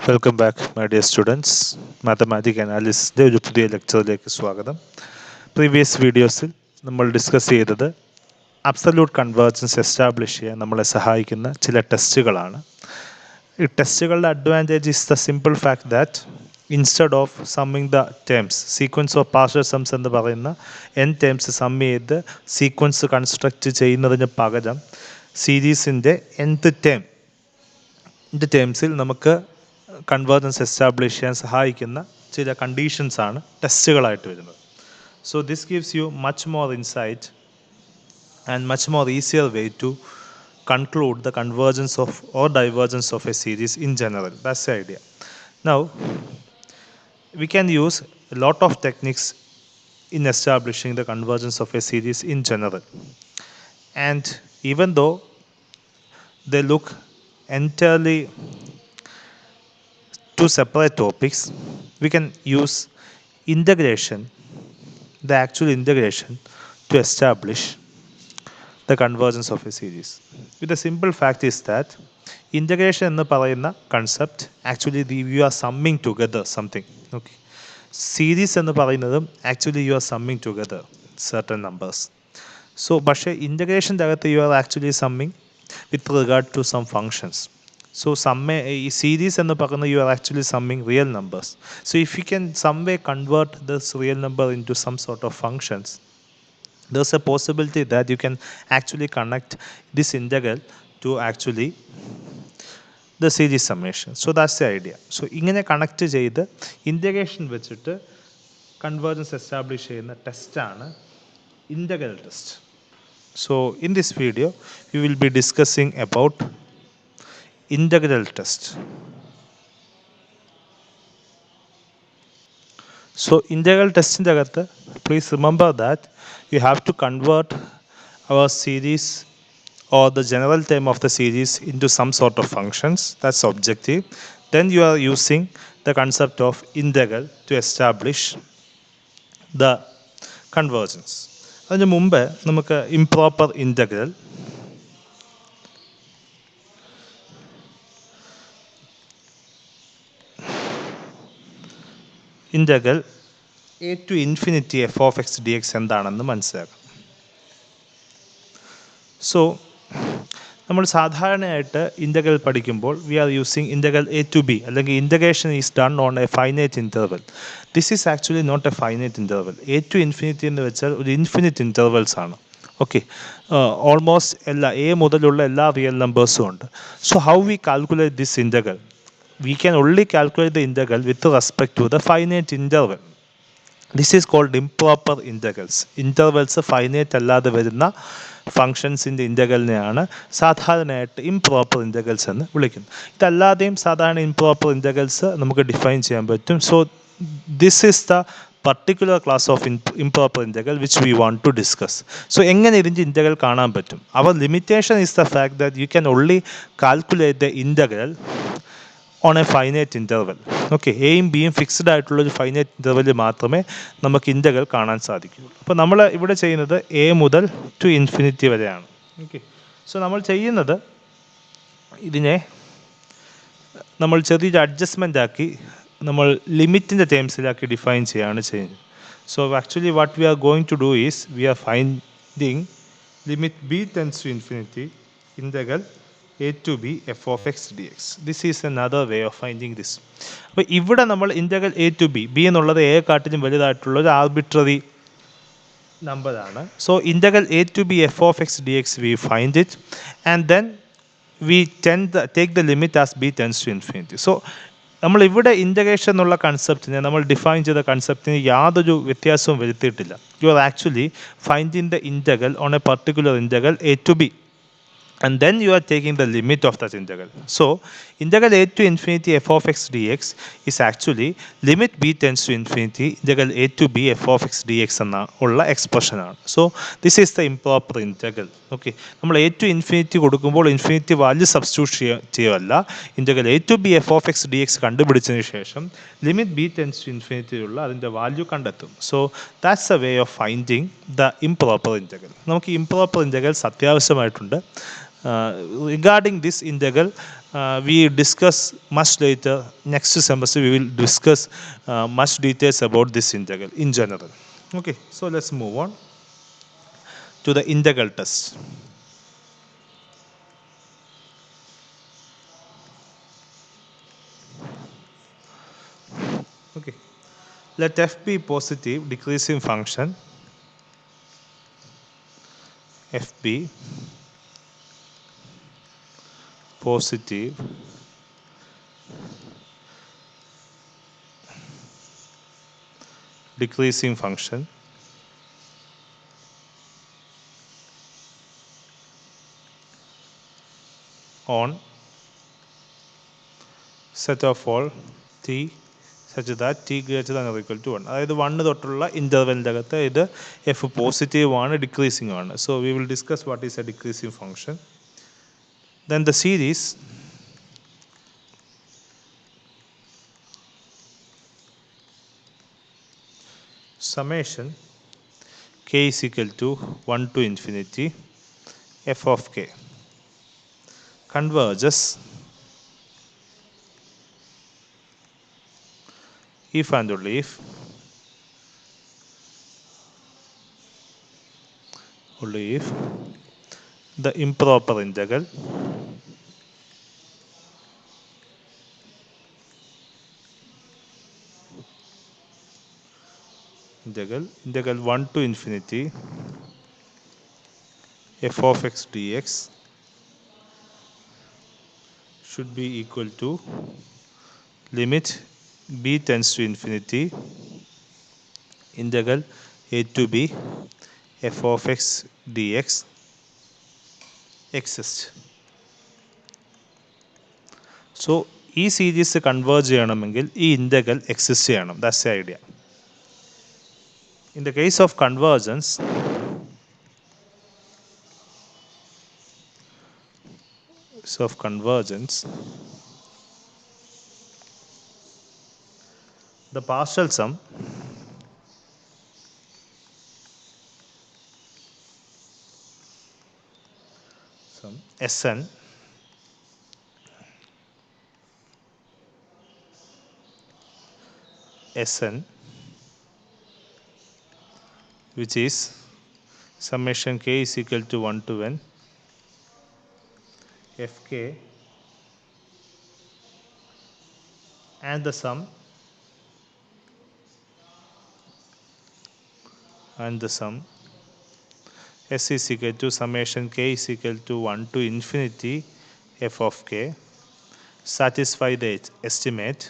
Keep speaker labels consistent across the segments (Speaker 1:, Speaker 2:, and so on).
Speaker 1: Welcome back my dear students. Mathematic അനാലിസിൻ്റെ ഒരു പുതിയ ലെക്ചറിലേക്ക് സ്വാഗതം. പ്രീവിയസ് വീഡിയോസിൽ നമ്മൾ ഡിസ്കസ് ചെയ്തത് അബ്സല്യൂട്ട് കൺവേർജൻസ് എസ്റ്റാബ്ലിഷ് ചെയ്യാൻ നമ്മളെ സഹായിക്കുന്ന ചില ടെസ്റ്റുകളാണ്. ഈ ടെസ്റ്റുകളുടെ advantage is the simple fact that instead of summing the terms sequence of partial sums എന്ന് പറയുന്ന n ടേംസ് സം ചെയ്ത് സീക്വൻസ് കൺസ്ട്രക്റ്റ് ചെയ്യുന്നതിന് പകരം സീരീസിൻ്റെ nth ടേംസിൽ നമുക്ക് കൺവേർജൻസ് എസ്റ്റാബ്ലിഷ് ചെയ്യാൻ സഹായിക്കുന്ന ചില കണ്ടീഷൻസാണ് ടെസ്റ്റുകളായിട്ട് വരുന്നത്. So this gives you much more insight and much more easier way to conclude the convergence of or divergence of a series in general. That's the idea. Now we can use a lot of techniques in establishing the convergence of a series in general, and even though they look entirely two separate topics, we can use integration, the actual integration, to establish the convergence of a series. With the simple fact is that integration എന്ന് പറയുന്ന concept actually you are summing together something. Okay. Series എന്ന് പറയുന്നതും actually you are summing together certain numbers. So പക്ഷേ ഇൻ്റഗ്രേഷൻ്റെ അകത്ത് you are actually summing with regard to some functions. So ഈ series എന്ന് പറയുന്നത് you are actually summing real numbers. So if you can some way convert this real number into some sort of functions, there's a possibility that you can actually connect this integral to actually the series summation. So that's the idea. So ഇങ്ങനെ connect ചെയ്ത് integration വെച്ചിട്ട് convergence establish ചെയ്യുന്ന ടെസ്റ്റാണ് integral test. So in this video we will be discussing about integral test. So integral ടെസ്റ്റിൻ്റെ അകത്ത് please remember that you have to convert our series or the general term of the series into some sort of functions. That's objective. Then you are using the concept of integral to establish the convergence. അതിന് മുമ്പ് നമുക്ക് improper integral, a to infinity f of x dx എന്താണെന്ന് മനസ്സിലാക്കാം. So നമ്മൾ സാധാരണയായിട്ട് integral പഠിക്കുമ്പോൾ we are using integral A to B, അല്ലെങ്കിൽ integration is done on a finite interval. This is actually not a finite interval. A to infinity എന്ന് വെച്ചാൽ ഒരു infinite intervals ആണ്. ഓക്കെ, ഓൾമോസ്റ്റ് എ മുതലുള്ള എല്ലാ റിയൽ നമ്പേഴ്സും ഉണ്ട്. So how we calculate this integral? We can only calculate the integral with respect to the finite interval. This is called improper integrals. Intervals finite അല്ലാതെ വരുന്ന ഫങ്ഷൻസിൻ്റെ ഇൻ്റഗ്രലിനെയാണ് സാധാരണയായിട്ട് improper integrals എന്ന് വിളിക്കുന്നത്. ഇതല്ലാതെയും സാധാരണ ഇംപ്രോപ്പർ ഇൻ്റഗ്രൽസ് നമുക്ക് ഡിഫൈൻ ചെയ്യാൻ പറ്റും. So this is the particular class of improper integral which we want to discuss. So എങ്ങനെ ഇതിൻ്റെ ഇൻ്റഗ്രൽ കാണാൻ പറ്റും? Our limitation is the fact that you can only calculate the integral on a finite interval. Okay, എയും ബിയും fixed ആയിട്ടുള്ളൊരു finite ഇൻ്റർവെല്ലിൽ മാത്രമേ നമുക്ക് integral കാണാൻ സാധിക്കുകയുള്ളൂ. അപ്പോൾ നമ്മൾ ഇവിടെ ചെയ്യുന്നത് എ മുതൽ ടു ഇൻഫിനിറ്റി വരെയാണ്. ഓക്കെ, സോ നമ്മൾ ചെയ്യുന്നത് ഇതിനെ നമ്മൾ ചെറിയൊരു അഡ്ജസ്റ്റ്മെൻ്റ് ആക്കി നമ്മൾ ലിമിറ്റിൻ്റെ ടേംസിലാക്കി ഡിഫൈൻ ചെയ്യുകയാണ് ചെയ്യുന്നത്. So actually what we are going to do is we are finding limit B tends to infinity integral a to b f of x dx. This is another way of finding this. അപ്പോൾ ഇവിടെ നമ്മൾ integral A to B, B എന്നുള്ളത് A കാട്ടിലും വലുതായിട്ടുള്ള ഒരു arbitrary നമ്പറാണ്. So integral A to B F of X D X we find it and then we take the limit as B tends to infinity. So നമ്മളിവിടെ integration എന്നുള്ള കൺസെപ്റ്റിനെ, നമ്മൾ define ചെയ്ത കൺസെപ്റ്റിന് യാതൊരു വ്യത്യാസവും വരുത്തിയിട്ടില്ല. You are actually finding the integral on a particular integral A to B, and then you are taking the limit of that integral. So integral a to infinity f of x dx is actually limit b tends to infinity integral a to b f of x dx എന്ന ഉള്ള expression ആണ്. So this is the improper integral. Okay, നമ്മൾ A to infinity കൊടുക്കുമ്പോൾ infinity value substitute ചെയ്യുമല്ല, integral A to B F of X D X കണ്ടുപിടിച്ചതിന് ശേഷം limit B tends to ഇൻഫിനിറ്റിയുള്ള അതിൻ്റെ വാല്യൂ കണ്ടെത്തും. So that's a way of finding the improper integral. നമുക്ക് improper integrals അത്യാവശ്യമായിട്ടുണ്ട്. Regarding this integral, we discuss much later. Next semester we will discuss much details about this integral in general. Okay, so let's move on to the integral test. Okay, let f be positive decreasing function. F be positive decreasing function on set of all t such that t greater than or equal to 1. അതായത് 1 തൊട്ടുള്ള ഇൻ്റർവെലിൻ്റെ അകത്ത് ഇത് F positive ആണ്, decreasing ആണ്. So we will discuss what is A decreasing function. Then the series summation k is equal to 1 to infinity f of k converges if and only if the improper integral integral 1 to infinity f of x dx should be equal to limit b tends to infinity integral a to b f of x dx exists. So ഈ series converge ചെയ്യണമെങ്കിൽ ഈ integral exist ചെയ്യണം. That's the idea. In the case of convergence, the partial sum Sn which is summation k is equal to 1 to n fk and the sum s is equal to summation k is equal to 1 to infinity f of k satisfy the estimate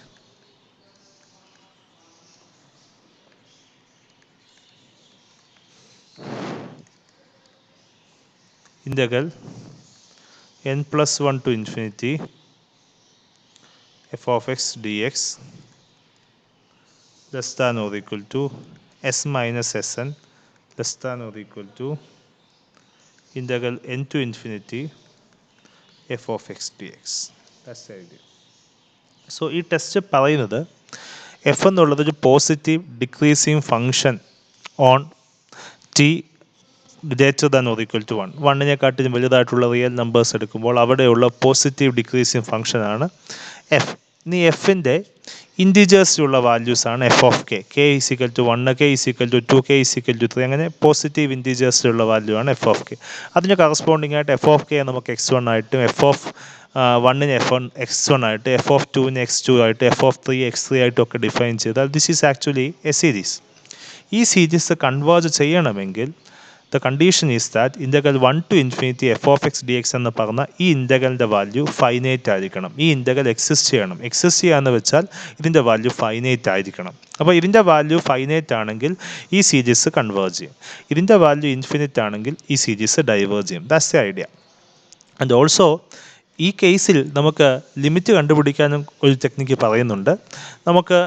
Speaker 1: integral n plus 1 to infinity f of x dx less than or equal to s minus sn less than or equal to integral n to infinity f of x dx. That's the idea. So ഈ test പറയുന്നത് F എന്നുള്ളത് ഒരു positive decreasing function on T greater than or equal to 1. 1-നെക്കാട്ടിലും വലുതായിട്ടുള്ള real numbers എടുക്കുമ്പോൾ അവിടെയുള്ള positive decreasing ഫംഗ്ഷനാണ് F. ഇനി എഫിൻ്റെ ഇൻറ്റിജേഴ്സിലുള്ള വാല്യൂസാണ് F of K. K is equal to 1, K is equal to 2, K is equal to 3, അങ്ങനെ പോസിറ്റീവ് ഇൻറ്റിജേഴ്സിലുള്ള വാല്യൂ ആണ് എഫ് ഓഫ് കെ. അതിന് കറസ്പോണ്ടിങ് ആയിട്ട് എഫ് ഓഫ് കെ നമുക്ക് x1 ആയിട്ടും എഫ് ഓഫ് 1-ന് f1 x1 ആയിട്ട് എഫ് ഓഫ് 2-ന് x2 ആയിട്ട് F of 3 x3 ആയിട്ടും ഒക്കെ ഡിഫൈൻ ചെയ്താൽ this is actually A series. ഈ സീരീസ് കൺവേർജ് ചെയ്യണമെങ്കിൽ the condition is that integral 1 to infinity f of x dx എന്ന് പറഞ്ഞ ഈ ഇൻ്റഗ്രലിൻ്റെ വാല്യൂ ഫൈനൈറ്റ് ആയിരിക്കണം. ഈ ഇൻ്റഗ്രൽ എക്സിസ്റ്റ് ചെയ്യണം. എക്സിസ്റ്റ് ചെയ്യാന്ന് വെച്ചാൽ ഇതിൻ്റെ വാല്യൂ ഫൈനൈറ്റ് ആയിരിക്കണം. അപ്പോൾ ഇതിൻ്റെ വാല്യൂ ഫൈനൈറ്റ് ആണെങ്കിൽ ഈ സീരീസ് കൺവേർജ് ചെയ്യും. ഇതിൻ്റെ വാല്യൂ ഇൻഫിനിറ്റ് ആണെങ്കിൽ ഈ സീരീസ് ഡൈവേർജ് ചെയ്യും. That's the idea. And also ഈ കേസിൽ നമുക്ക് ലിമിറ്റ് കണ്ടുപിടിക്കാനും ഒരു ടെക്നിക്ക് പറയുന്നുണ്ട്. നമുക്ക്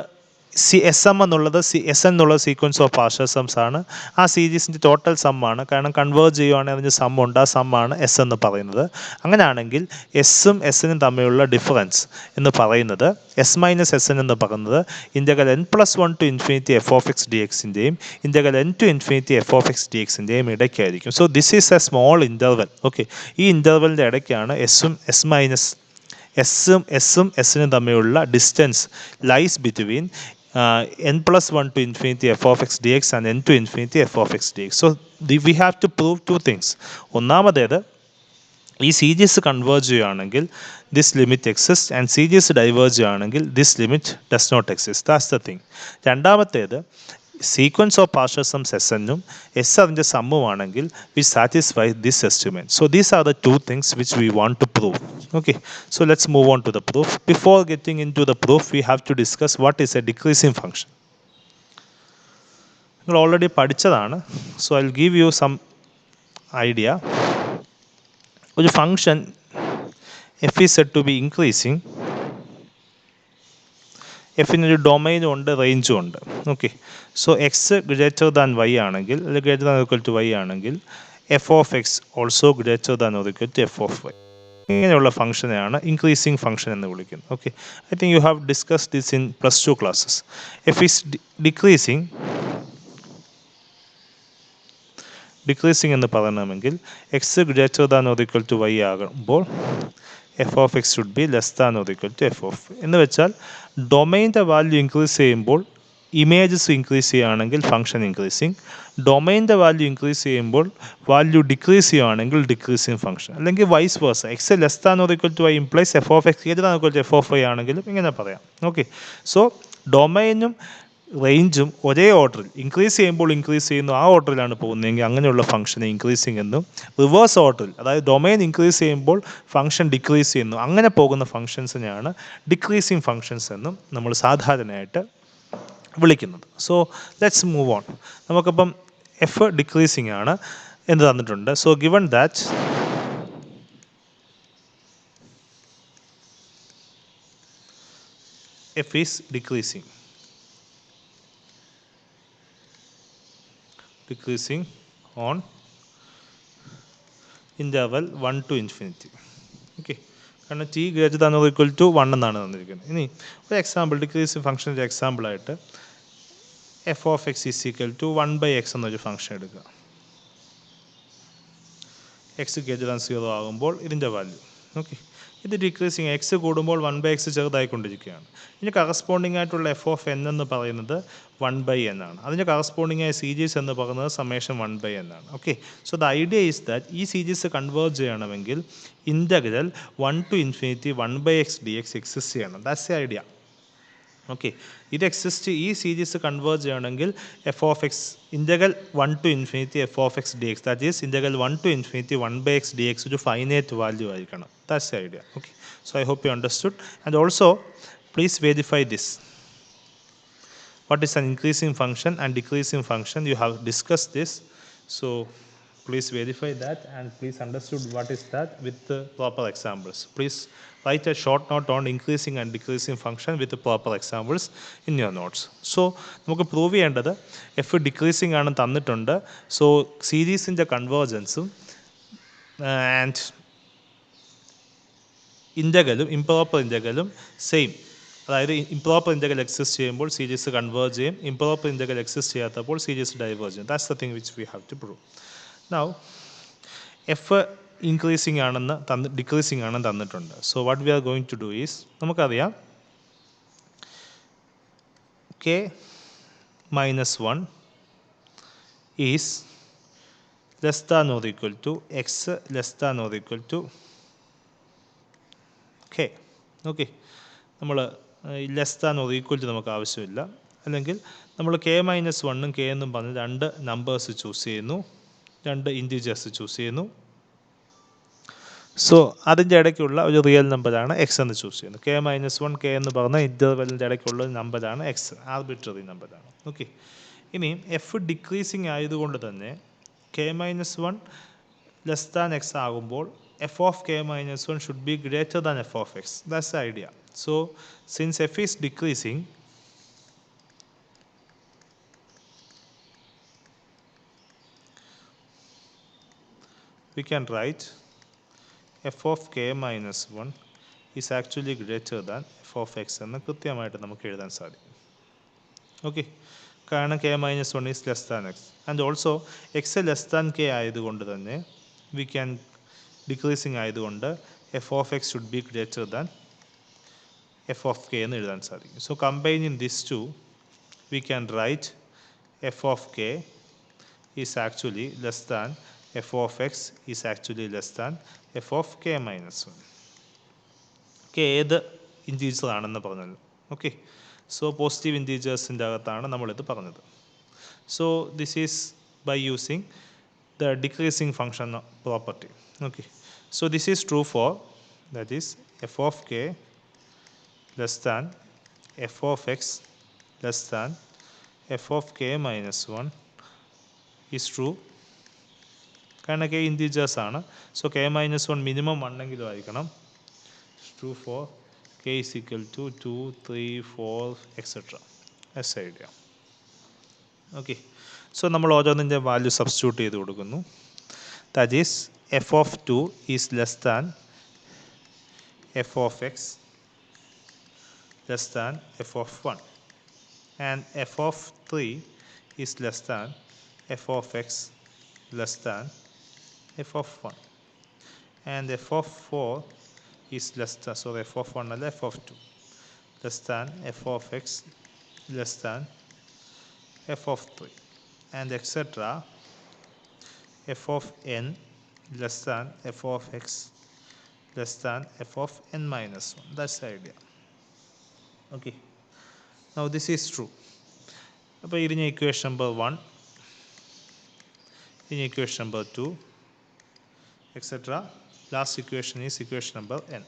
Speaker 1: എസ് എം എന്നുള്ളത് എസ് എന്നുള്ള സീക്വൻസ് ഓഫ് പാർഷ്യൽ സംസ് ആണ്. ആ സീരീസിൻ്റെ ടോട്ടൽ സമ്മാണ്. കാരണം കൺവേർജ് ചെയ്യുവാണെങ്കിൽ അതിന് സം ഉണ്ട്. ആ സമ്മാണ് എസ് എന്ന് പറയുന്നത്. അങ്ങനെയാണെങ്കിൽ എസ്സും എസ്സിനും തമ്മിലുള്ള ഡിഫറൻസ് എന്ന് പറയുന്നത് എസ് മൈനസ് എസ് എൻ എന്ന് പറയുന്നത് integral n plus 1 to infinity F of X D എക്സിൻ്റെയും integral n to infinity F of X D എക്സിൻ്റെയും ഇടയ്ക്കായിരിക്കും. So this is a small interval. Okay, ഈ ഇൻ്റർവലിൻ്റെ ഇടയ്ക്കാണ് എസ്സും എസ്സിനും തമ്മിലുള്ള distance lies between n plus 1 to infinity f of x dx and n to infinity f of x dx. So we have to prove two things. ഒന്നാമതേത്, ഈ series converge ചെയ്യുകയാണെങ്കിൽ this limit exist and series diverge ചെയ്യുകയാണെങ്കിൽ this limit does not exist. That's the thing. രണ്ടാമത്തേത്, sequence of partial sums S എന്നും S അതിൻ്റെ സമ്മുമാണെങ്കിൽ we satisfy this estimate. So these are the two things which we want to prove. Okay, so let's move on to the proof. Before getting into the proof, we have to discuss what is a decreasing function. നിങ്ങൾ already പഠിച്ചതാണ്. So I will give you some idea. ഒരു function F is said to be increasing. എഫിനൊരു ഡൊമൈനും ഉണ്ട്, റേഞ്ചും ഉണ്ട്. Okay, so X greater than Y ആണെങ്കിൽ, അല്ലെങ്കിൽ greater than equal to Y ആണെങ്കിൽ F of X also greater than or equal to F of Y. ഇങ്ങനെയുള്ള ഫംഗ്ഷനെയാണ് ഇൻക്രീസിങ് ഫംഗ്ഷൻ എന്ന് വിളിക്കുന്നത്. Okay, I think you have discuss this in +2 classes. F is decreasing എന്ന് പറയണമെങ്കിൽ X greater than or equal to Y ആകുമ്പോൾ F of X should be less than or equal to F of. എന്ന് വെച്ചാൽ ഡൊമൈൻ്റെ value increase ചെയ്യുമ്പോൾ images increase ചെയ്യുകയാണെങ്കിൽ function increasing, ഡൊമൈൻ്റെ value increase ചെയ്യുമ്പോൾ വാല്യൂ ഡിക്രീസ് ചെയ്യുകയാണെങ്കിൽ ഡിക്രീസിങ് ഫംഗ്ഷൻ. അല്ലെങ്കിൽ vice versa, X less than or equal to Y implies F of X greater than equal to F of Y ആണെങ്കിലും ഇങ്ങനെ പറയാം. Okay, so ഡൊമൈനും റേഞ്ചും ഒരേ ഓർഡറിൽ ഇൻക്രീസ് ചെയ്യുമ്പോൾ ഇൻക്രീസ് ചെയ്യുന്നു, ആ ഓർഡറിലാണ് പോകുന്നതെങ്കിൽ അങ്ങനെയുള്ള ഫംഗ്ഷനെ ഇൻക്രീസിങ് എന്നും, റിവേഴ്സ് ഓർഡറിൽ അതായത് ഡൊമൈൻ ഇൻക്രീസ് ചെയ്യുമ്പോൾ ഫംഗ്ഷൻ ഡിക്രീസ് ചെയ്യുന്നു, അങ്ങനെ പോകുന്ന ഫംഗ്ഷൻസിനെയാണ് ഡിക്രീസിങ് ഫംഗ്ഷൻസ് എന്നും നമ്മൾ സാധാരണയായിട്ട് വിളിക്കുന്നത്. So let's move on. നമുക്കിപ്പം എഫ് ഡിക്രീസിങ് ആണ് എന്ന് തന്നിട്ടുണ്ട്. So given that F is decreasing on interval 1 to infinity. Okay, കാരണം T greater than or equal to 1 എന്നാണ് തന്നിരിക്കുന്നത്. ഇനി ഒരു എക്സാമ്പിൾ, ഡിക്രീസിങ് ഫംഗ്ഷൻ്റെ എക്സാമ്പിളായിട്ട് F of X is equal to 1/x എന്നൊരു ഫംഗ്ഷൻ എടുക്കുക. എക്സ് ഗ്രേറ്റർ ദാൻ 0 ആകുമ്പോൾ ഇതിൻ്റെ വാല്യൂ. ഓക്കെ, ഇത് ഡിക്രീസിങ്, എക്സ് കൂടുമ്പോൾ 1/x ചെറുതായിക്കൊണ്ടിരിക്കുകയാണ്. ഇതിന് കറസ്പോണ്ടിങ് ആയിട്ടുള്ള എഫ് ഓഫ് എൻ എന്ന് പറയുന്നത് 1/n ആണ്. അതിൻ്റെ കറസ്പോണ്ടിങ് ആയ സീരീസ് എന്ന് പറയുന്നത് സമ്മേഷൻ 1/n ആണ്. Okay, so the idea is that ഈ സീരീസ് കൺവേർജ് ചെയ്യണമെങ്കിൽ integral 1 to infinity 1/x dx exist ചെയ്യണം. That's the idea. ഓക്കെ, ഇത് എക്സിസ്റ്റ്, ഈ സീരീസ് കൺവേർജ് ചെയ്യണമെങ്കിൽ F of X integral 1 to infinity F of X D X, that is integral 1 to infinity 1/x dx ഒരു finite value ആയിരിക്കണം. That's the idea. Okay, so I hope you understood. And also please verify this. What is an increasing function and decreasing function? You have discussed this, so please verify that and please understood what is that with the proper examples. Please write a short note on increasing and decreasing function with the proper examples in your notes. So നമുക്ക് prove ചെയ്യേണ്ടത് F decreasing ആണ് തന്നിട്ടുണ്ട്. So സീരീസിൻ്റെ കൺവേർജൻസും and ഇൻ്റഗ്രലും improper ഇൻ്റഗ്രലും same. അതായത് improper integral exist ചെയ്യുമ്പോൾ സീരീസ് കൺവേർജ് ചെയ്യും, ഇംപ്രോപ്പർ ഇൻ്റഗ്രൽ എക്സിസ്റ്റ് ചെയ്യാത്തപ്പോൾ സീരീസ് ഡൈവേർജ് ചെയ്യും. That's the thing which we have to prove. Now F increasing ആണെന്ന് ഡിക്രീസിങ് ആണെന്ന് തന്നിട്ടുണ്ട്. So what we are going to do is, നമുക്കറിയാം k minus 1 is less than or equal to X less than or equal to k. Okay, നമ്മൾ less than or equal to നമുക്ക് ആവശ്യമില്ല. അല്ലെങ്കിൽ നമ്മൾ k-1 k എന്നും പറഞ്ഞ് രണ്ട് numbers choose ചെയ്യുന്നു, രണ്ട് ഇൻറ്റീജേഴ്സ് ചൂസ് ചെയ്യുന്നു. സോ അതിൻ്റെ ഇടയ്ക്കുള്ള ഒരു റിയൽ നമ്പറാണ് എക്സ് എന്ന് ചൂസ് ചെയ്യുന്നത്. k-1 k എന്ന് പറഞ്ഞ ഇൻ്റർവെലിൻ്റെ ഇടയ്ക്കുള്ള ഒരു നമ്പറാണ് എക്സ്, ആർബിട്രറി നമ്പറാണ്. ഓക്കെ, ഇനി എഫ് ഡിക്രീസിങ് ആയതുകൊണ്ട് തന്നെ k-1 ലെസ് ദാൻ എക്സ് ആകുമ്പോൾ f of k-1 should be greater than f of x. That's the idea. So since f is decreasing, we can write f of k minus 1 is actually greater than f of x എന്ന് കൃത്യമായിട്ട് നമുക്ക് എഴുതാൻ സാധിക്കും. Okay, കാരണം k minus 1 is less than x and also x less than k ആയതുകൊണ്ട് തന്നെ we can decreasing ആയതുകൊണ്ട് f of x should be greater than f of k എന്ന് എഴുതാൻ സാധിക്കും. So combining these two we can write f of k is actually less than f of x is actually less than f of k minus 1. k ഏത് integer ആണെന്ന് പറഞ്ഞല്ലോ. Okay, so positive ഇൻറ്റീജേഴ്സിൻ്റെ അകത്താണ് നമ്മളിത് പറഞ്ഞത്. So this is by using the decreasing function property. Okay, so this is true for, that is, f of k less than f of x less than f of k minus 1 is true കാരണം k integers ആണ്. So k minus 1 minimum 1 എങ്കിലും ആയിരിക്കണം. True for k is equal to 2, 3, 4 etc. as idea. Okay, so നമ്മൾ ഓരോന്നിൻ്റെ value substitute ചെയ്ത് കൊടുക്കുന്നു. That is f of 2 is less than f of x less than f of 1 and f of 3 is less than f of x less than f of 1 and f of 4 is less than, sorry, f of 1 and f of 2 less than f of x less than f of 3 and etc. f of n less than f of x less than f of n minus 1. That's the idea. Okay, now this is true. അപ്പോൾ ഇതിന് equation number 1, ഇതിന് equation number 2 etc. Last equation is equation number n.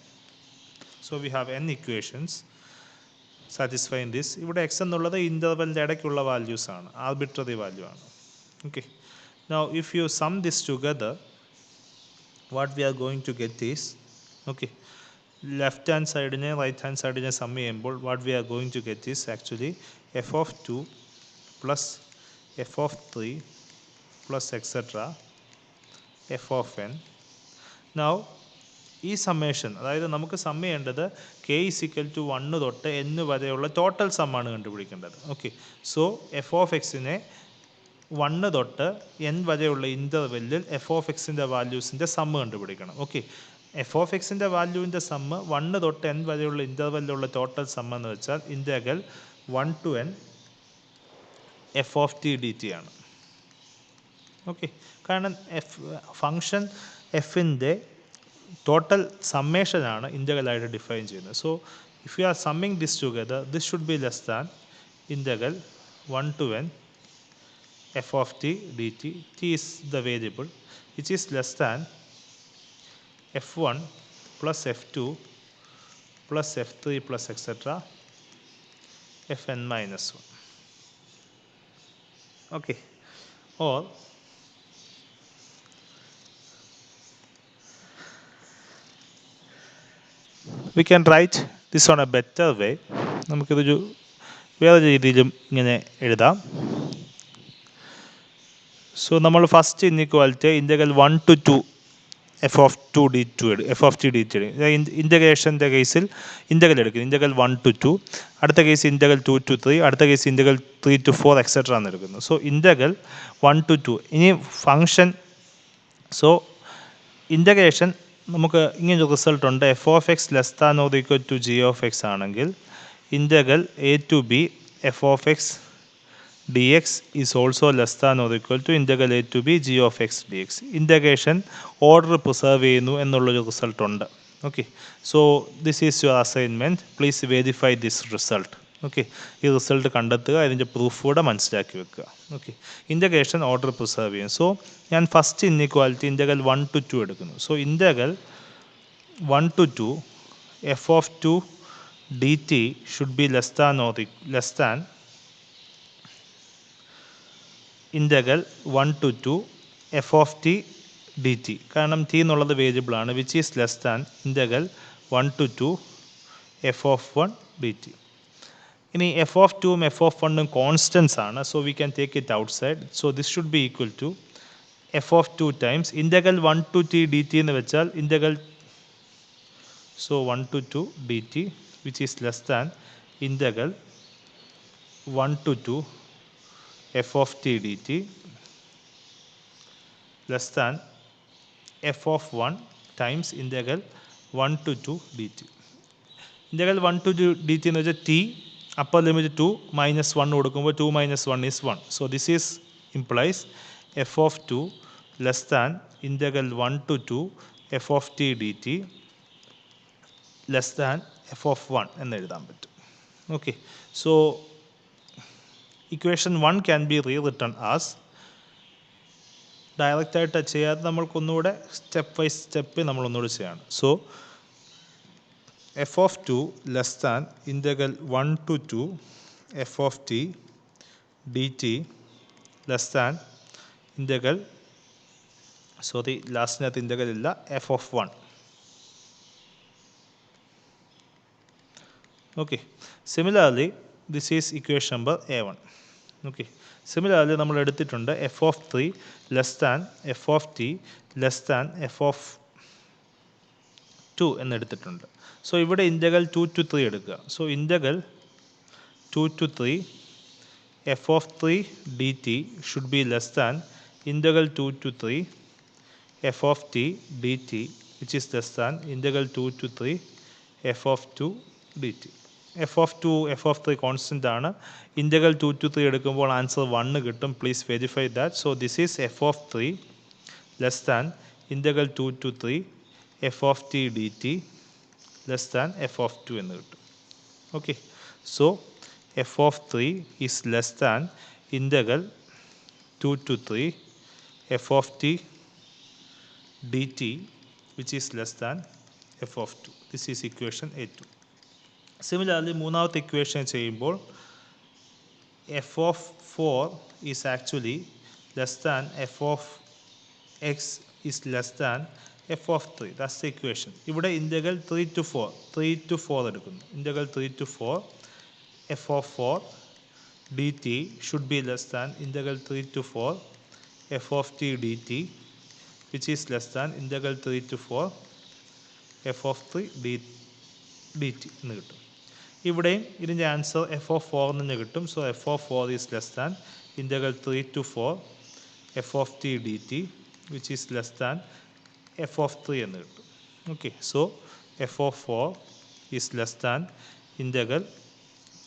Speaker 1: So we have n equations satisfying this. ഇവിടെ x എന്നുള്ളത് ഇൻ്റർവെലിൻ്റെ ഇടയ്ക്കുള്ള values ആണ്, arbitrary value ആണ്. Okay, now if you sum this together, what we are going to get is, okay, left hand സൈഡിനെ right hand സൈഡിനെ sum ചെയ്യുമ്പോൾ what we are going to get is actually f of 2 plus f of 3 plus etc. f of n. Now ഈ summation, അതായത് നമുക്ക് some ചെയ്യേണ്ടത് k is equal to 1 തൊട്ട് n വരെയുള്ള total സമ്മാണ് കണ്ടുപിടിക്കേണ്ടത്. ഓക്കെ, സോ എഫ് ഓഫ് എക്സിനെ 1 തൊട്ട് n വരെയുള്ള ഇൻ്റർവെല്ലിൽ F of എക്സിൻ്റെ വാല്യൂസിൻ്റെ സമ്മ് കണ്ടുപിടിക്കണം. ഓക്കെ, എഫ് ഓഫ് എക്സിൻ്റെ വാല്യൂവിൻ്റെ സമ്മ് 1 തൊട്ട് n വരെയുള്ള ഇൻ്റർവെല്ലിലുള്ള ടോട്ടൽ സമ്മ് എന്ന് വെച്ചാൽ integral 1 to n F of T D T ആണ്. ഓക്കെ, കാരണം ഫങ്ഷൻ എഫിൻ്റെ ടോട്ടൽ സമ്മേഷനാണ് ഇൻ്റഗ്രലായിട്ട് ഡിഫൈൻ ചെയ്യുന്നത്. So if you are summing this together, this should be less than integral 1 to n f of t dt. t is the variable which is less than f1 plus f2 plus f3 plus etc. fn minus 1. Okay, or we can write this on a better way. നമുക്കിതൊരു വേറെ രീതിയിലും ഇങ്ങനെ എഴുതാം. So നമ്മൾ first inequality integral 1 to 2 F of 2 D 2 F of T D T ഇൻ്റഗ്രേഷൻ്റെ കേസിൽ integral എടുക്കും. Integral 1 to 2, അടുത്ത കേസ് ഇൻ്റഗ്രൽ 2 to 3, അടുത്ത കേസ് ഇൻ്റഗ്രൽ 3 to 4 എക്സെട്ര എന്ന് എടുക്കുന്നു. So integral 1 to 2. ഇനി ഫങ്ഷൻ, സോ ഇൻ്റഗ്രേഷൻ നമുക്ക് ഇങ്ങനൊരു റിസൾട്ട് ഉണ്ട്. F of X less than or equal to G of X ആണെങ്കിൽ integral A to B F of X D X is also less than or equal to integral A to B G of X D X. Integration order preserve ചെയ്യുന്നു എന്നുള്ളൊരു result ഉണ്ട്. Okay, so this is your assignment. Please verify this result. Okay, ഈ result കണ്ടെത്തുക, അതിൻ്റെ proof കൂടെ മനസ്സിലാക്കി വെക്കുക. Okay, integration order preserve ചെയ്യും. സോ ഞാൻ ഫസ്റ്റ് ഇൻഇക്വാലിറ്റി ഇൻ്റഗ്രൽ 1 to 2 എടുക്കുന്നു. So integral 1 to 2 F of 2 D T should be less than integral 1 to 2 F of T D T, കാരണം ടി എന്നുള്ളത് വേരിയബിൾ ആണ്, which is less than integral 1 to 2 F of 1 D T. ഇനി F of 2ഉം F of 1ഉം constants ആണ്. So we can take it outside. So this should be equal to F of 2 times integral 1 to t dt എന്ന് വെച്ചാൽ integral so 1 to 2 dt which is less than integral 1 to 2 f of t dt less than f of 1 times integral 1 to 2 dt. Integral 1 to 2 dt എന്ന് വെച്ചാൽ t upper limit 2 minus 1 കൊടുക്കുമ്പോൾ 2 minus 1 is 1. So this is implies f of 2 less than integral 1 to 2 f of t dt less than f of 1 എന്ന് എഴുതാൻ പറ്റും. Okay, so equation 1 can be rewritten as ഡയറക്റ്റായിട്ട് ചെയ്യാതെ നമ്മൾക്കൊന്നുകൂടെ step by step നമ്മളൊന്നുകൂടെ ചെയ്യാണ്. So F of 2 less than integral 1 to 2 F of T D T less than integral ലാസ്റ്റിനകത്ത് ഇൻ്റഗ്രൽ ഇല്ല F of 1. Okay, similarly this is equation number A1. Okay, similarly നമ്മൾ എടുത്തിട്ടുണ്ട് F of 3 less than F of T less than F of 2 എന്നെടുത്തിട്ടുണ്ട്. So ഇവിടെ integral 2 to 3 എടുക്കുക. So integral 2 to 3 F of 3 D T should be less than integral 2 to 3 F of T D T which is less than integral 2 to 3 F of 2 D T. F of 2 F of 3 constant ആണ്. Integral 2 to 3 എടുക്കുമ്പോൾ answer 1 കിട്ടും. Please verify that. So this is F of 3 less than integral 2 to 3 F of T D T less than F of 2 എന്ന് കിട്ടും. Okay, so F of 3 is less than integral 2 to 3 F of T D T which is less than F of 2. This is equation A2. Similarly മൂന്നാമത്തെ equation ചെയ്യുമ്പോൾ F of 4 is actually less than F of X is less than F of 3. That's the equation. ഇവിടെ integral 3 to 4 എടുക്കുന്നു. Integral 3 to 4 F of 4 D T should be less than integral 3 to 4 F of T D T which is less than integral 3 to 4 F of 3 D T എന്ന് കിട്ടും. ഇവിടെയും ഇതിൻ്റെ answer F of 4 എന്ന് കിട്ടും. So F of 4 is less than integral 3 to 4 F of T D T which is less than F of 3 എന്ന് കിട്ടും. Okay, so F of 4 is less than integral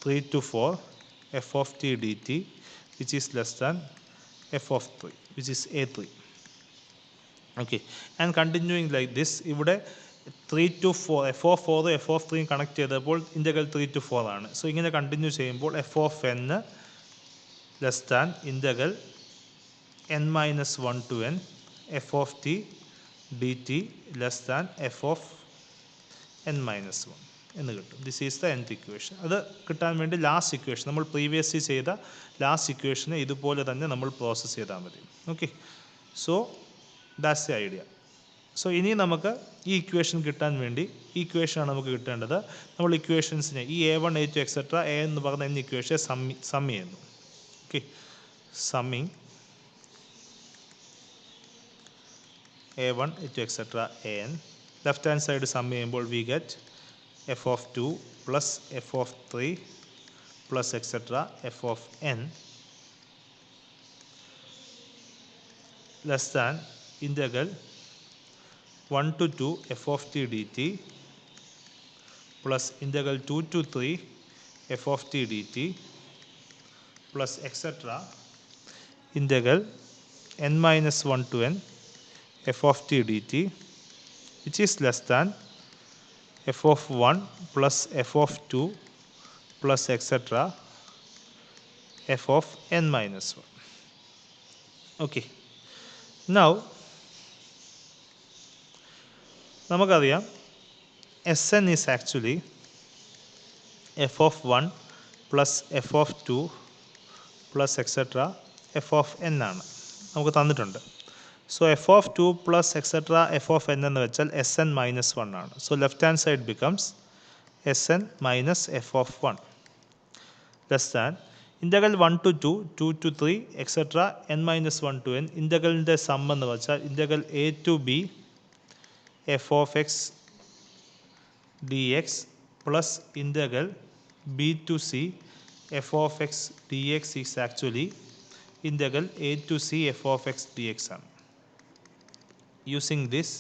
Speaker 1: 3 to 4 F of T D T which is less than F of 3 which is A3. Okay, and continuing like this. ഇവിടെ 3 to 4 F of 4 F of 3 connect ചെയ്തപ്പോൾ integral 3 to 4 ആണ്. So ഇങ്ങനെ continue ചെയ്യുമ്പോൾ F of n less than integral n minus 1 to n F of T D T less than F of n minus 1 എന്ന് കിട്ടും. This is the nth equation. അത് കിട്ടാൻ വേണ്ടി last equation നമ്മൾ previously ചെയ്ത last ഇക്വേഷനെ ഇതുപോലെ തന്നെ നമ്മൾ പ്രോസസ്സ് ചെയ്താൽ മതി. Okay, so that's the idea. So ഇനി നമുക്ക് ഈ ഇക്വേഷൻ കിട്ടാൻ വേണ്ടി ഈ ഇക്വേഷനാണ് നമുക്ക് കിട്ടേണ്ടത്. നമ്മൾ ഇക്വേഷൻസിനെ ഈ A1 A2 എക്സെട്ര A എന്ന് പറഞ്ഞ എന്നീ ഇക്വേഷനെ സം ചെയ്യുന്നു. Okay, summing A1 A2 etcetera AN. Left hand side sum ചെയ്യുമ്പോൾ we get F of 2 plus F of 3 plus etcetera F of n less than integral 1 to 2 f of t dt plus integral 2 to 3 f of t dt plus etc. integral n minus 1 to n f of t dt which is less than f of 1 plus f of 2 plus etc. f of n minus 1. Okay, now നമുക്കറിയാം S N is actually F of 1 plus F of 2 plus etcetera F of n ആണ് നമുക്ക് തന്നിട്ടുണ്ട്. So F of 2 plus etcetera F of n എന്ന് വെച്ചാൽ S N minus 1 ആണ്. So left hand side becomes S N minus F of 1 less than integral 1 to 2, 2 to 3, etcetera n minus 1 to n. ഇൻ്റഗ്രലിൻ്റെ sum എന്ന് വെച്ചാൽ integral a to b f of x dx plus integral b to c f of x dx is actually integral a to c f of x dx ആണ്. Using this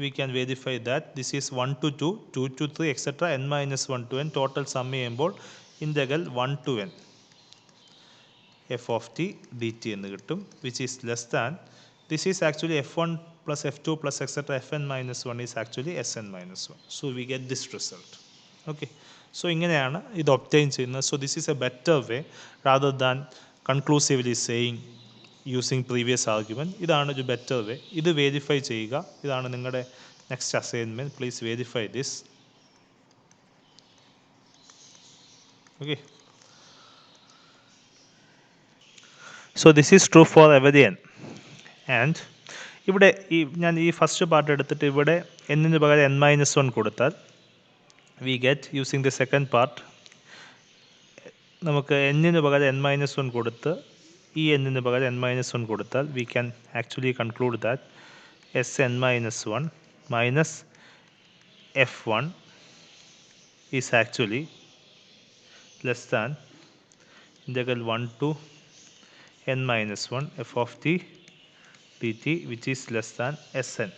Speaker 1: we can verify that this is 1 to 2, 2 to 3, etc. n minus 1 to n. Total sum ചെയ്യുമ്പോൾ integral 1 to n f of t dt എന്ന് കിട്ടും, which is less than, this is actually f1 plus f2 plus etc. fn minus 1 is actually sn minus 1. So we get this result. Okay. So ഇങ്ങനെയാണ് ഇത് obtain ചെയ്യുന്നത്. So this is a better way rather than conclusively saying using previous argument. ഇതാണ് ഒരു better വേ. ഇത് verify ചെയ്യുക. ഇതാണ് നിങ്ങളുടെ next assignment. Please verify this. Okay. So this is true for every n. And ഇവിടെ ഞാൻ ഈ ഫസ്റ്റ് പാർട്ട് എടുത്തിട്ട് ഇവിടെ എന്നിന് പകരം n മൈനസ് 1 കൊടുത്താൽ we get, using the second part, നമുക്ക് എന്നിന് പകരം n മൈനസ് 1 കൊടുത്ത് ഈ എന്നിന് പകരം n മൈനസ് 1 കൊടുത്താൽ we can actually conclude that S N minus 1 minus f1 is actually less than integral 1 to n minus 1 f of t dt which is less than sn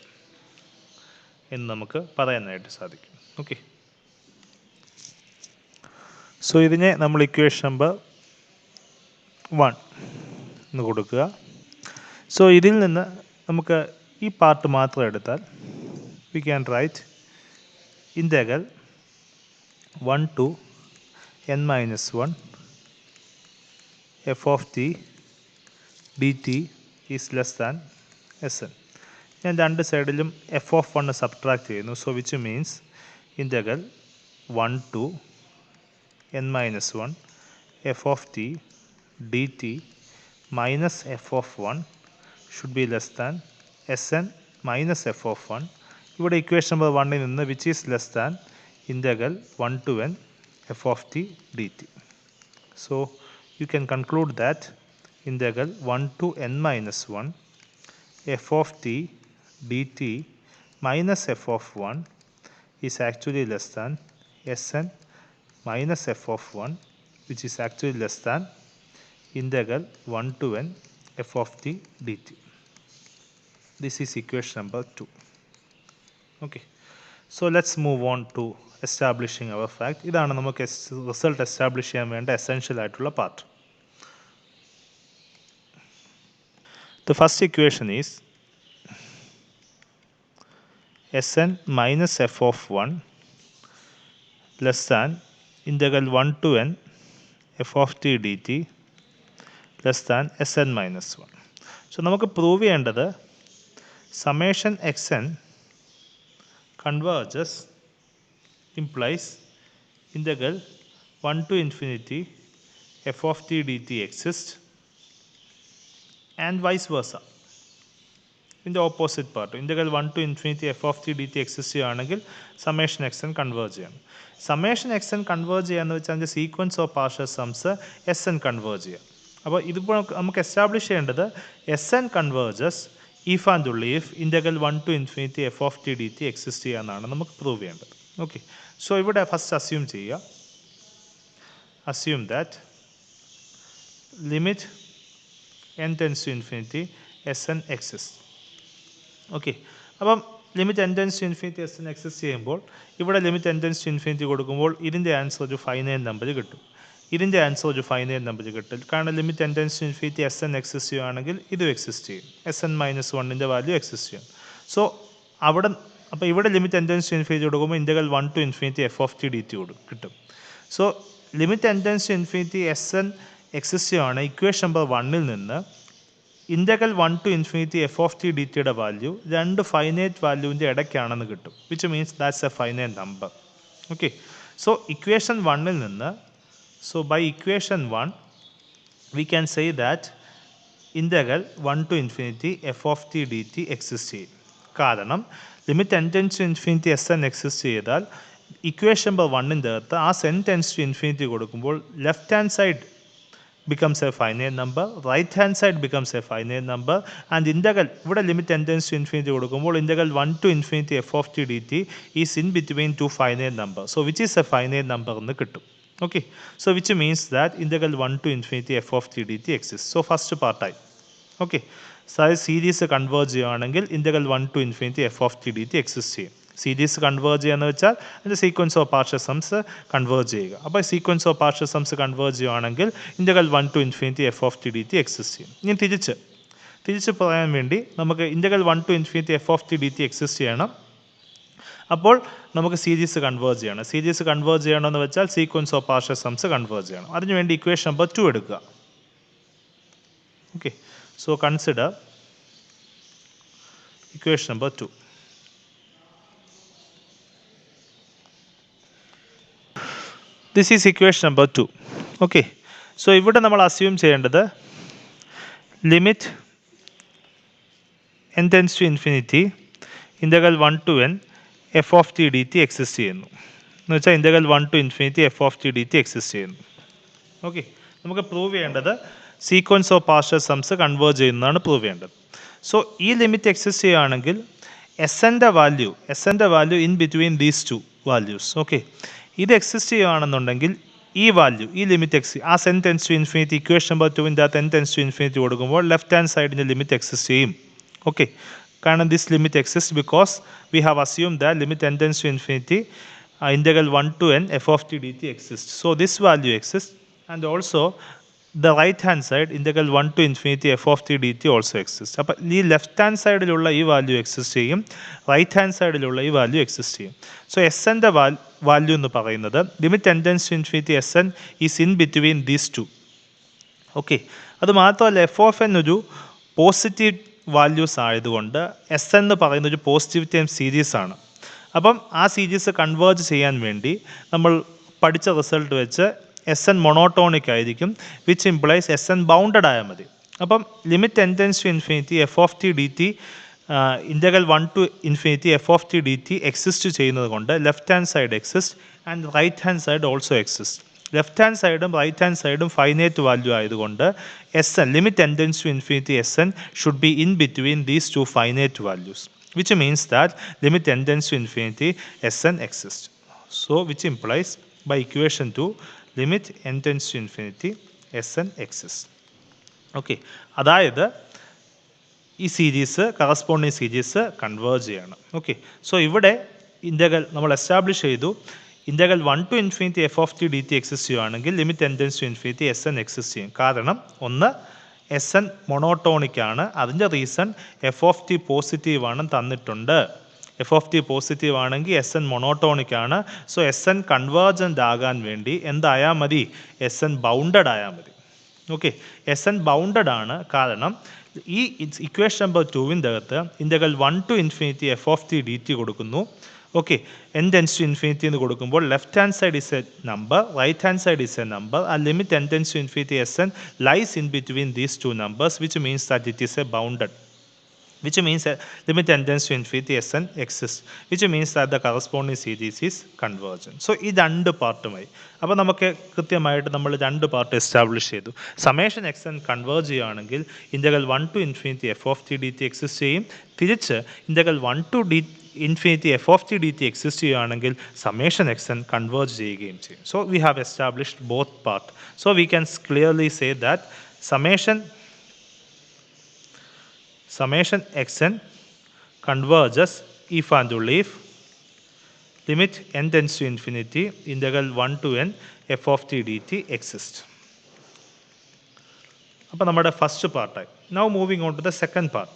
Speaker 1: എന്ന് നമുക്ക് പറയാനായിട്ട് സാധിക്കും. Okay. So ഇതിനെ നമ്മൾ equation number 1 എന്ന് കൊടുക്കുക. So ഇതിൽ നിന്ന് നമുക്ക് ഈ പാർട്ട് മാത്രം എടുത്താൽ we can write integral 1 to n minus 1 f of t dt is less than sn. ഞാൻ രണ്ട് സൈഡിലും f of 1 സബ്ട്രാക്ട് ചെയ്യുന്നു. So which means integral 1 to n minus 1 f of t dt minus f of 1 should be less than sn minus f of 1. ഇവിടെ equation number 1 നിന്ന് which is less than integral 1 to n f of t dt. So you can conclude that integral 1 to n minus 1 f of t dt minus f of 1 is actually less than sn minus f of 1, which is actually less than integral 1 to n f of t dt. This is equation number 2. Okay. So let's move on to establishing our fact. ഇതാണ് നമുക്ക് result establish ചെയ്യാൻ വേണ്ട essential ആയിട്ടുള്ള part. The first equation is sn minus f of 1 less than integral 1 to n f of t dt less than sn minus 1. So നമുക്ക് prove ചെയ്യേണ്ടത് summation xn converges implies integral 1 to infinity f of t dt exists and vice versa. In the opposite part, integral 1 to infinity f of t dt exists ചെയ്യുകയാണെങ്കിൽ summation xn converge ചെയ്യണം. summation xn converge ചെയ്യാന്ന് വെച്ചാൽ അതിൻ്റെ sequence of partial സംസ് sn converge ചെയ്യുക. അപ്പോൾ ഇതിപ്പോൾ നമുക്ക് എസ്റ്റാബ്ലിഷ് ചെയ്യേണ്ടത് sn converges if and only if integral 1 to infinity f of t dt exist ചെയ്യാന്നാണ് നമുക്ക് പ്രൂവ് ചെയ്യേണ്ടത്. ഓക്കെ. സോ ഇവിടെ ഫസ്റ്റ് അസ്യൂം ചെയ്യുക, assume that limit n tends to infinity sn exists. ഓക്കെ. അപ്പം limit n tends to infinity sn exist ചെയ്യുമ്പോൾ ഇവിടെ limit n tends to infinity കൊടുക്കുമ്പോൾ ഇതിൻ്റെ ആൻസർ ഒരു ഫൈനൈറ്റ് നമ്പർ കിട്ടും, ഇതിൻ്റെ ആൻസർ ഒരു ഫൈനൈറ്റ് നമ്പർ കിട്ടും. കാരണം limit n tends to infinity sn exist ചെയ്യുകയാണെങ്കിൽ ഇതും എക്സിസ്റ്റ് ചെയ്യും, sn മൈനസ് 1ൻ്റെ വാല്യൂ എക്സിസ്റ്റ് ചെയ്യും. സോ അവിടെ അപ്പോൾ ഇവിടെ limit n tends to infinity കൊടുക്കുമ്പോൾ integral 1 to infinity f of t dt കിട്ടും. So limit n tends to infinity sn exist ചെയ്യുകയാണ് ഇക്വേഷൻ നമ്പർ 1ൽ നിന്ന് integral 1 to infinity f of t dt value രണ്ട് finite വാല്യൂവിൻ്റെ ഇടയ്ക്കാണെന്ന് കിട്ടും, which means that's A finite number. Okay. So equation 1ൽ നിന്ന്, so by equation 1 we can say that integral 1 to infinity f of t dt exist ചെയ്യും. കാരണം limit n tends to infinity sn exist ചെയ്താൽ equation number 1-ൻ്റെ അകത്ത് ആ n tends to infinity കൊടുക്കുമ്പോൾ left hand side becomes a finite number, right hand side becomes a finite number, and integral ഇവിടെ limit n tends to infinity കൊടുക്കുമ്പോൾ integral 1 to infinity f of t dt is in between two finite numbers. So which is a finite number എന്ന് കിട്ടും. Okay, so which means that integral 1 to infinity f of t dt exists. So first part ആയി. Okay, so series converge ചെയ്യുകയാണെങ്കിൽ integral 1 to infinity f of t dt exist ചെയ്യും. Series converge ചെയ്യുകയെന്ന് വെച്ചാൽ അതിൻ്റെ sequence of partial sums converge ചെയ്യുക. അപ്പോൾ sequence of partial sums converge ചെയ്യുകയാണെങ്കിൽ integral 1 to infinity f of t dt exist ചെയ്യും. ഇനി തിരിച്ച് പറയാൻ വേണ്ടി നമുക്ക് integral 1 to infinity f of t dt exist ചെയ്യണം. അപ്പോൾ നമുക്ക് സീരീസ് കൺവേർജ് ചെയ്യണം. സീരീസ് കൺവേർജ് ചെയ്യണമെന്ന് വെച്ചാൽ sequence of partial sums converge ചെയ്യണം. അതിനുവേണ്ടി ഇക്വേഷൻ നമ്പർ 2 എടുക്കുക. Okay, so consider equation number 2. This is equation number 2. Okay, so ഇവിടെ നമ്മൾ അസ്യൂം ചെയ്യേണ്ടത് limit n tends to infinity integral 1 to n f of t dt exist ചെയ്യുന്നു എന്ന് വെച്ചാൽ integral 1 to infinity f of t dt exist ചെയ്യുന്നു. Okay, നമുക്ക് prove ചെയ്യേണ്ടത് sequence of partial sums converge ചെയ്യുന്നതാണ് പ്രൂവ് ചെയ്യേണ്ടത്. സോ ഈ ലിമിറ്റ് എക്സിസ്റ്റ് ചെയ്യുകയാണെങ്കിൽ എസ്ൻ്റെ value in between these two values. Okay, ഇത് എക്സിസ്റ്റ് ചെയ്യുകയാണെന്നുണ്ടെങ്കിൽ ഈ വാല്യൂ ഈ ലിമിറ്റ് ആ n tends to infinity equation number 2-ൻ്റെ അകത്ത് n tends to infinity കൊടുക്കുമ്പോൾ ലെഫ്റ്റ് ഹാൻഡ് സൈഡിൻ്റെ ലിമിറ്റ് എക്സിസ്റ്റ് ചെയ്യും. ഓക്കെ, കാരണം this limit exist because we have assume that limit n tends to infinity integral 1 to n f of t dt exists. So this value exists, and also the right hand side integral 1 to infinity f of t dt also exists. അപ്പോൾ ഈ left hand സൈഡിലുള്ള ഈ value exist ചെയ്യും, right hand സൈഡിലുള്ള ഈ value exist ചെയ്യും. So എസ്ൻ്റെ value എന്ന് പറയുന്നത് limit n tends to infinity Sn is in between these to. Okay, അത് മാത്രമല്ല എഫ് ഓഫ് എൻ ഒരു പോസിറ്റീവ് വാല്യൂസ് ആയതുകൊണ്ട് എസ് എന്ന് പറയുന്ന ഒരു പോസിറ്റീവ് ടൈം സീരീസ് ആണ്. അപ്പം ആ സീരീസ് കൺവേർജ് ചെയ്യാൻ വേണ്ടി നമ്മൾ പഠിച്ച റിസൾട്ട് വെച്ച് എസ് എൻ മൊണോട്ടോണിക് ആയിരിക്കും, which implies S N bounded ആയാൽ മതി. അപ്പം limit n tends to infinity F of T D T integral 1 to infinity F of T D T exist ചെയ്യുന്നത് കൊണ്ട് left hand side exist and right hand side also exist. Left hand സൈഡും right hand സൈഡും finite value ആയതുകൊണ്ട് S N limit n tends to infinity S N should be in between these to finite values, which means that limit n tends to infinity Sn exists. So which implies by equation 2 limit n tends to infinity Sn exists. Okay, അതായത് ഈ series corresponding series converge ചെയ്യണം. Okay, so ഇവിടെ integral നമ്മൾ establish ചെയ്തു integral 1 to infinity F of T D T exist ചെയ്യുകയാണെങ്കിൽ limit n tends to infinity Sn exist ചെയ്യും. കാരണം ഒന്ന് എസ് എൻ മൊണോട്ടോണിക് ആണ്, അതിൻ്റെ reason F of T positive ആണ് തന്നിട്ടുണ്ട്. എഫ് ഓഫ് ടി പോസിറ്റീവ് ആണെങ്കിൽ എസ് എൻ മൊണോട്ടോണിക് ആണ്. സോ എസ് എൻ കൺവേർജൻ്റ് ആകാൻ വേണ്ടി എന്തായാൽ മതി, എസ് എൻ ബൗണ്ടഡ് ആയാൽ മതി. ഓക്കെ, എസ് എൻ ബൗണ്ടഡ് ആണ്, കാരണം ഈ ഇക്വേഷൻ നമ്പർ 2-ൻ്റെ അകത്ത് integral 1 to infinity F of T D T കൊടുക്കുന്നു. Okay, n tends to infinity എന്ന് കൊടുക്കുമ്പോൾ left hand side is a number, right hand side is a number, ആ limit n tends to infinity Sn lies in between these two numbers, which means that it is a bounded, which means limit n tends to infinity Sn exists, which means that the corresponding series is convergent. So ഈ രണ്ട് പാർട്ടുമായി അപ്പോൾ നമുക്ക് കൃത്യമായിട്ട് നമ്മൾ രണ്ട് part establish ചെയ്തു. Summation X N converge ചെയ്യുകയാണെങ്കിൽ integral 1 to infinity F of T D T exist ചെയ്യും, തിരിച്ച് integral 1 to infinity F of T D T exist ചെയ്യുകയാണെങ്കിൽ സമേഷൻ എക്സ് എൻ കൺവേർജ് ചെയ്യുകയും ചെയ്യും. So we have established both part. So we can clearly say that summation xn converges if and only if limit n tends to infinity integral 1 to n f of t dt exists. അപ്പോൾ നമ്മുടെ first പാർട്ടായി. Now moving on to the second part.